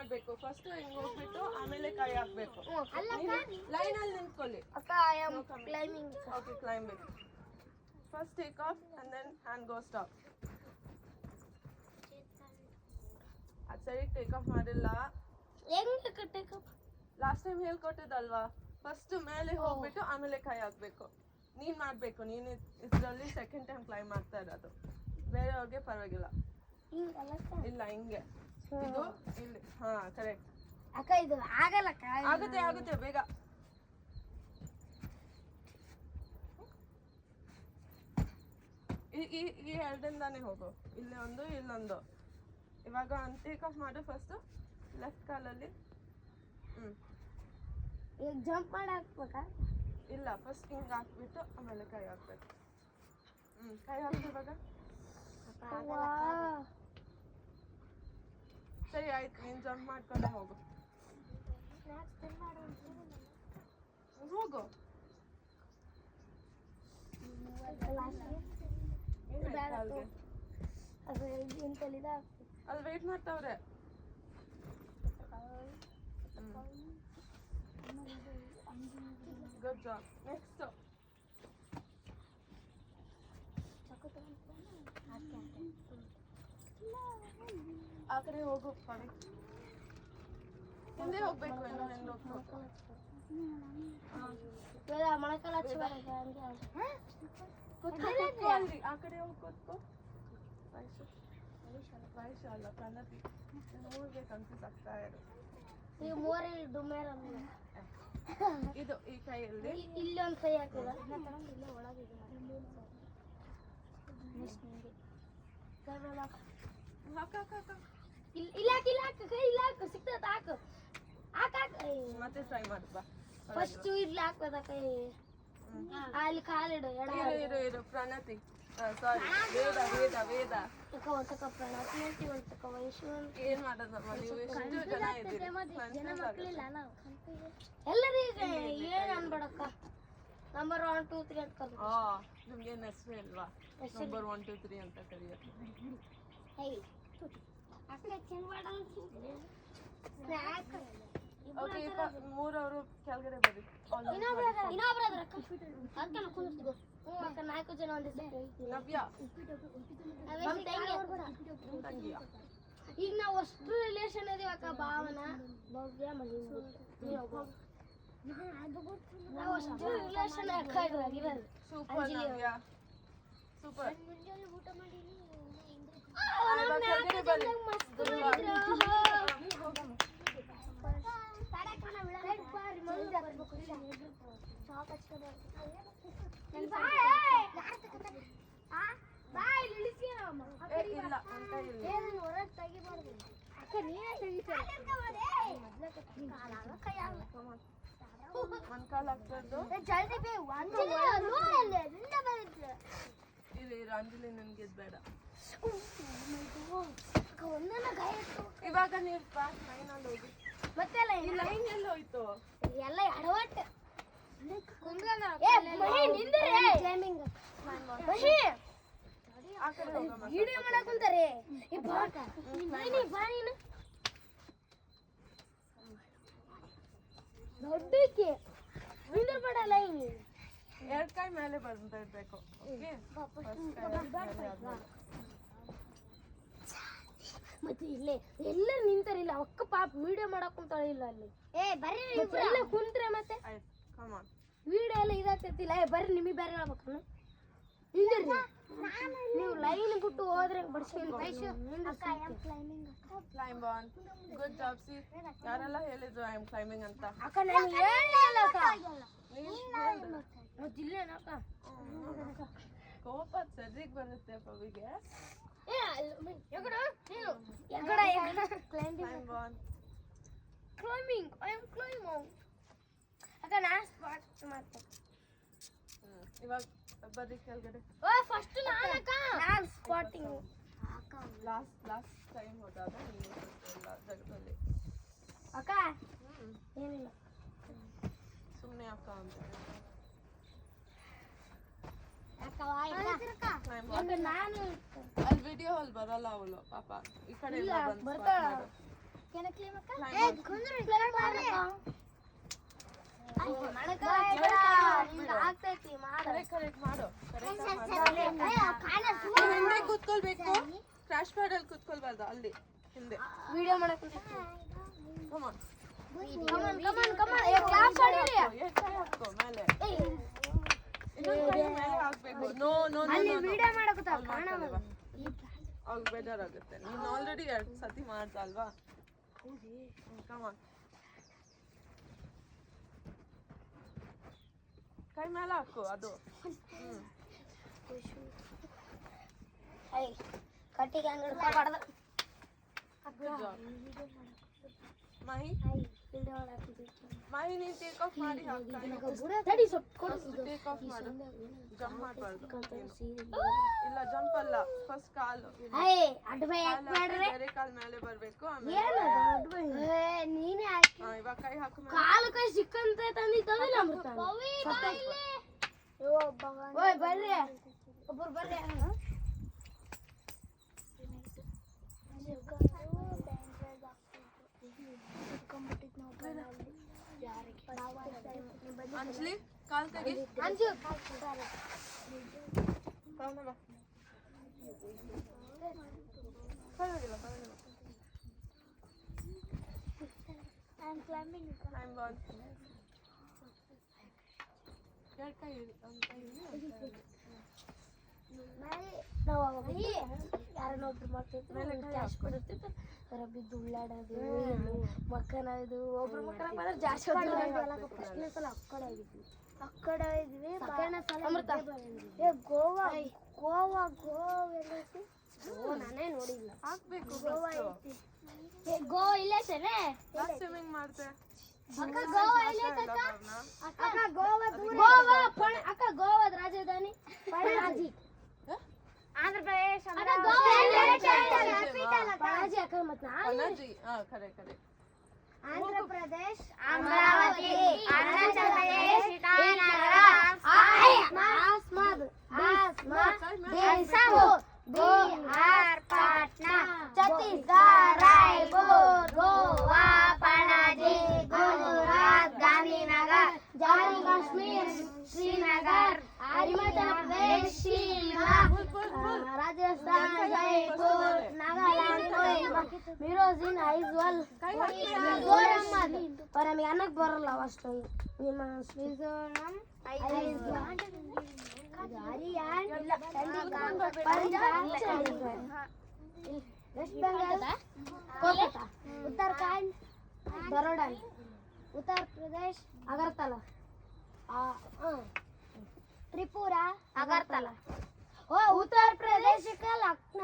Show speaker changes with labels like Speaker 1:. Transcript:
Speaker 1: ಮಾಡ್ಬೇಕು. ಫಸ್ಟ್ ಹಿಂಗ್ ಹೋಗ್ಬಿಟ್ಟು ಆಮೇಲೆ ಕೈ ಹಾಕ್ಬೇಕು. ಲೈನ್ ಅಲ್ಲಿ ನಿಂತ್ಕೊಳ್ಳಿ.
Speaker 2: ಅಕ್ಕ I am climbing.
Speaker 1: Okay climbing. First take off and then hand go stop. ಅದು ಸರಿ ಟೇಕ್ ಆಫ್ ಮಾಡಿಲ್ಲ.
Speaker 2: ಹೆಂಗ್ ಟೇಕ್ ಆಫ್?
Speaker 1: ಲಾಸ್ಟ್ ಟೈಮ್ ಹೇಳ್ಕೊಟ್ಟಿದ್ದಲ್ವಾ, ಫಸ್ಟ್ ಮೇಲೆ ಹೋಗ್ಬಿಟ್ಟು ಆಮೇಲೆ ಕೈ ಹಾಕ್ಬೇಕು. ನೀನ್ ಮಾಡ್ಬೇಕು. ನೀನು ಇದರಲ್ಲಿ ಸೆಕೆಂಡ್ ಟೈಮ್ ಕ್ಲೈಂಬ್ ಮಾಡ್ತಾ ಇರೋದು. ಬೇರೆಯವ್ರಿಗೆ ಪರವಾಗಿಲ್ಲ. ಇಲ್ಲ ಹಿಂಗೆ ಇದು ಇಲ್ಲಿ. ಹಾ ಕರೆಕ್ಟ್
Speaker 2: ಅಕ್ಕ. ಇದು ಆಗಲ್ಲಕ್ಕ.
Speaker 1: ಆಗುತ್ತೆ ಬೇಗ. ಈ ಎರಡಿಂದಾನೇ ಹೋಗು. ಇಲ್ಲಿ ಒಂದು ಇಲ್ಲೊಂದು. ಇವಾಗ ಟೇಕ್ ಆಫ್ ಮಾಡು. ಫಸ್ಟ್ ಲೆಫ್ಟ್ ಕಾಲಲ್ಲಿ.
Speaker 2: ಈಗ ಜಂಪ್ ಮಾಡಿ ಹಾಕ್ಬೇಕಾ?
Speaker 1: ಇಲ್ಲ, ಫಸ್ಟ್ ಹಿಂಗೆ ಹಾಕ್ಬಿಟ್ಟು ಆಮೇಲೆ ಕೈ ಹಾಕ್ಬೇಕು. ಕೈ ಹಾಕ್ತು ಇವಾಗ. ಸರಿ ಆಯ್ತು, ನೀನು ಜಂಪ್ ಮಾಡ್ಕೊಂಡೆ ಹೋಗು. ಹೋಗು. ಅಲ್ಲಿ ವೇಟ್ ಮಾಡ್ತಾವ್ರೆ. Good job. ನೆಕ್ಸ್ಟ್ ಆ ಕಡೆ ಹೋಗು. ಹಿಂದೆ ಹೋಗ್ಬೇಕು. ಇನ್ನು ಹಿಂದೆ ಹೋಗ್ಬೇಕು.
Speaker 2: ಮೊಳಕಾಲ
Speaker 1: ಆ ಕಡೆ ಹೋಗಿ ಕೂತ್ಕೋ. ವಯಸ್ಸು ಅಲ್ಲ ಪ್ರಣತಿ. ಊರಿಗೆ ಕನ್ಫ್ಯೂಸ್ ಆಗ್ತಾ ಇರು.
Speaker 2: ಈಗ ಮೂರಲ್ಲಿ ಡುಮೇರ್
Speaker 1: ಇದು ಈ ಕೈಯಲ್ಲಿ
Speaker 2: ಇಲ್ಲೊಂದು ಕೈ ಹಾಕಿದ.
Speaker 1: ಮತ್ತೆ ಟ್ರೈ ಮಾಡ್ಬಾ.
Speaker 2: ಫಸ್ಟ್ ಇಲ್ಲಿ ಹಾಕ್ಬೋದ ಕೈ? ಅಲ್ಲಿ ಕಾಲಿಡು.
Speaker 1: ಇರು ಪ್ರಣತಿ. ಸಾರಿ, ವೇದ.
Speaker 2: ಒಂತಕ ಪ್ರಣತಿ ಅಂತಿ, ಒಂತಕ ವಯಸ್ಸು.
Speaker 1: ಏನ್ ಮಾಡೋದಮ್ಮ, ನೀವು ಎಷ್ಟು ಜನ ಇದ್ದೀರಿ?
Speaker 2: ಎಲ್ಲರಿಗೆ ಏನ್ ಅನ್ಬೇಡಕ್ಕ. ನಂಬರ್ 1 2 3 ಅಂತ ಕರೀ.
Speaker 1: ನಿಮ್ಗೆ ಹೆಸರು ಇಲ್ವಾ? ನಂಬರ್ 1 2 3 ಅಂತ ಕರೆಯೋದು. ಓಕೆ, ಮೂರವರು ಕೆಳಗಡೆ ಬರ್ರಿ.
Speaker 2: ನಾಲ್ಕು ಜನ
Speaker 1: ನವ್ಯ
Speaker 2: ಈಗ ನಾವು ಅಷ್ಟು ರಿಲೇಷನ್ ಇದೀವಿ ಅಕ್ಕ. ಭಾವನ ಭವ್ಯ ನಾವು ಅಷ್ಟು ರಿಲೇಷನ್ ಅಕ್ಕ ಇರೋದು.
Speaker 1: ಸೂಪರ್ ನವ್ಯ, ಸೂಪರ್.
Speaker 2: ಊಟ ಮಾಡಿ
Speaker 1: ಅಂಜಲಿ ನನ್ಗೆ ಬೇಡ. ಇವಾಗ ನೀವು ಲೈನಲ್ಲಿ ಹೋಗಿ. ಮತ್ತೆ ಲೈನ್ ಎಲ್ಲ ಹೋಯ್ತು.
Speaker 2: ಎಲ್ಲ ಎಡವಟ್ಟು. ವಿಡಿಯೋ ಮಾಡಕ್ ಕುಂತಾರೆ. ದೊಡ್ಡಕ್ಕೆ ನಿಂದಿರ್ಬೇಡ. ಲೈನ್
Speaker 1: ಎರಡು ಕೈ ಮೇಲೆ ಬರ್ತಾ ಇರ್ಬೇಕು.
Speaker 2: ಮತ್ತೆ ಇಲ್ಲೇ ಎಲ್ಲ ನಿಂತಾರಿಲ್ಲ. ಅಕ್ಕ ಪಾಪ ವಿಡಿಯೋ ಮಾಡಕ್ ಕುಂತಾಳೆ. ಇಲ್ಲ ಅಲ್ಲಿ ಎಲ್ಲ ಕುಂತ್ರೆ ಮತ್ತೆ ವಿಡಿಯೋ ಎಲ್ಲ ಇದಾಗ್ತಿಲ್ಲ. ಬರ್ರಿ, ನಿಮಗೆ ಬೇರೆ ಹೇಳ್ಬೇಕನ್ನ. ನೀವು ಲೈನ್ ಬಿಟ್ಟು ಹೋದ್ರೆ
Speaker 1: climb on. Good job. C, ಯಾರೆಲ್ಲ ಹೇಳಿದ್ರು ಐ ಆಮ್ ಕ್ಲೈಂಬಿಂಗ್ ಅಂತ?
Speaker 2: ಅಕ್ಕ ನಾನು ಹೇಳಿಲ್ಲ ಅಕ್ಕ.
Speaker 1: ಕೋಪ ಸರಿಗ್ ಬರುತ್ತೆ ಪವಿಗೆ.
Speaker 2: ಕ್ಲೈಂಬಿಂಗ್ ಐ ಆಮ್ ಕ್ಲೈಂಬಿಂಗ್ ಅಕ್ಕ. ನಾನು ಸ್ಪಾಟ್ ಮಾಡ್ತೇನೆ.
Speaker 1: ಇವಾಗ ಬರೀ ಕೆಳಗಡೆ.
Speaker 2: ಫಸ್ಟ್ ನಾನಕ್ಕ. ನಾನು ಸ್ಪಾಟಿಂಗ್.
Speaker 1: ಲಾಸ್ಟ್ ಟೈಮ್ ಹೋದಾಗ ನೀವು ಜಗದಲ್ಲಿ
Speaker 2: ಅಕ್ಕ ಏನಿಲ್ಲ,
Speaker 1: ಸುಮ್ಮನೆ ಅಕ್ಕ ಅಂತ.
Speaker 2: ನಾನು
Speaker 1: ಅಲ್ಲಿ ವಿಡಿಯೋ ಅಲ್ಲಿ ಬರಲ್ಲ ಅವಳು ಪಾಪ. ಈ ಕಡೆ
Speaker 2: ಬರ್ತಾಳ.
Speaker 1: ಕರೆಕ್ಟ್ ಮಾಡು ಹಿಂದೆ ಕೂತ್ಕೊಳ್ಬೇಕು ಕ್ರಾಶ್ ಪ್ಯಾಡ್ ಅಲ್ಲಿ ಕೂತ್ಕೊಳ್ಬಾರ್ದು ಅಲ್ಲಿ ಹಿಂದೆ
Speaker 2: ವಿಡಿಯೋ ಮಾಡಕ್
Speaker 1: Come on.
Speaker 2: ಕ್ಲಾಸ್ ಆಡಿರಿ
Speaker 1: ಎರಡ್ ಕೈ ಹಾಕೋ ಮೇಲೆ ಇನ್ನೊಂದ್ ಕೈ ಮೇಲೆ ಹಾಕ್ಬೇಕು ನೋ ನೋ
Speaker 2: ಅಲ್ಲಿ ವಿಡಿಯೋ ಮಾಡಕತ್ತ
Speaker 1: ಅವಾಗ ಬೇಜಾರಾಗುತ್ತೆ ನೀನು ಆಲ್ರೆಡಿ 2 ಸತಿ ಮಾಡ್ದ ಅಲ್ವಾ ಕಮಾನ್ ಕೈ ಮೇಲೆ ಹಾಕು ಅದು
Speaker 2: ಕಟ್ಟಿಗೆ ಹಂಗೆ ಹಿಡ್ಕೊಬಾರ್ದು
Speaker 1: ಗುಡ್ ಜಾಬ್ ಮಾಹಿ ಮಾಹಿ ನೀನು ಟೇಕ್ ಆಫ್ ಮಾಡಿ
Speaker 2: ತಡಿ ಸ್ವಲ್ಪ ಕೊಡು
Speaker 1: ಟೇಕ್ ಆಫ್ ಮಾಡು ಜಂಪ್ ಮಾಡಬಾರ್ದು ಇಲ್ಲ ಜಂಪ್ ಅಲ್ಲ ಫಸ್ಟ್ ಕಾಲು
Speaker 2: ಅಡ್ಬೈ ಯಾಕೆ ಮಾಡ್ರೆ
Speaker 1: ಬೇರೆ ಕಾಲ್ ಮೇಲೆ ಬರಬೇಕು ಆಮೇಲೆ
Speaker 2: ಏನದು ಅಡ್ಬೈ ನೀನೇ ಹಾಕಿ
Speaker 1: ಇವಾಗ ಕೈ ಹಾಕು
Speaker 2: ಕಾಲು ಕೈ ಸಿಕ್ಕಂತ ತಂದಿದ್ದಲ್ಲ ಅಮೃತ ಓಯ್ ಬರ್ರಿ ಒಬ್ಬರು ಬರ್ರಿ
Speaker 1: ಅಂಜಲಿ ಕಾಲ್ ತೆಗಿ
Speaker 2: ಅಂಜು
Speaker 1: ಪರವಾಗಿಲ್ಲ ಪರವಾಗಿಲ್ಲ I'm gone. ಎರಡು ಕೈ ಒಂದು ಕೈ
Speaker 2: ನಾವು ಅವಾಗ ಯಾರನ್ನೊಬ್ರು ಮಾಡ್ತಿರ್ತೀವಿ ಕ್ಯಾಶ್ ಕೊಡಿರ್ತಿತ್ತು ಅದರ ಬಿದ್ದು ಉಳ್ಳಾಡೋದು ಮಕ್ಕನದು ಒಬ್ರು ಮಕ್ಕಳ ಬಂದ್ರೆ ಜಾಸ್ತಿ ಫಸ್ಟ್ನೇ ಸಲ ಅಕ್ಕಡೆ ಇದ್ವಿ ಗೋವಾ ಗೋವಾ ಗೋವಾ ನಾನೇ ನೋಡಿಲ್ಲ
Speaker 1: ಹಾಕ್ಬೇಕು
Speaker 2: ಗೋವಾ ಐತಿ ಗೋವಾ ಇಲ್ಲೇ ತಾನೆ
Speaker 1: ಸ್ವಿಮ್ಮಿಂಗ್ ಮಾಡ್ತೆ
Speaker 2: ಅಕ್ಕ ಗೋವಾ ಇಲ್ಲೇ ಅಕ್ಕ ಗೋವಾ ಗೋವಾ ಅಕ್ಕ ಗೋವಾದ ರಾಜಧಾನಿ ಪಣಜಿ ಆಂಧ್ರ ಪ್ರದೇಶ ಪಣಜಿ ಅಕ್ಕ ಮತ್ತೆ
Speaker 1: ಪಣಜಿ ಖರೆ ಖರೆ
Speaker 2: ಆಂಧ್ರ ಪ್ರದೇಶ ಅಮರಾವತಿ ಅರುಣಾಚಲ ಪ್ರದೇಶ ಇಟಾನಗರ ಆಸ್ಮಾದ್ ದೇಶಮು ಬಿಹಾರ್ ಪಾಟ್ನಾ ಛತ್ತೀಸ್ಗಢ ರಾಯಪುರ್ ಗೋವಾ ಪಣಜಿ ಗುಜರಾತ್ ಗಾಂಧಿನಗರ್ ಜಮ್ಮು ಕಾಶ್ಮೀರ್ ಶ್ರೀನಗರ್ ಹಿಮಾಚಲ ಪ್ರದೇಶ ಶಿಮ್ಲಾ ರಾಜಸ್ಥಾನ್ ಜೈಪುರ್ ನಾಗಾಲ್ಯಾಂಡ್ ಮಿರೋಜಿನ್ ಐಜ್ವಾಲ್ ಮಿಜೋರಂ और ನಮಗೆ ಅನ್ನಕ್ಕೆ ಬರಲ್ಲ ಅಷ್ಟೊಂದು ನಿಮ್ಮ ಮಿಜೋರಂ ಐಜ್ವಾಲ್ ಹರಿಯಾಣ ವೆಸ್ಟ್ ಬೆಂಗಾಲ್ ಕೋಲ್ಕತ್ತಾ ಉತ್ತರಾಖಂಡ್ ಬರೋಡಾ ಉತ್ತರ ಪ್ರದೇಶ್ ಅಗರ್ತಲಾ त्रिपुरा अगरतला ओ उत्तर प्रदेश का लखनऊ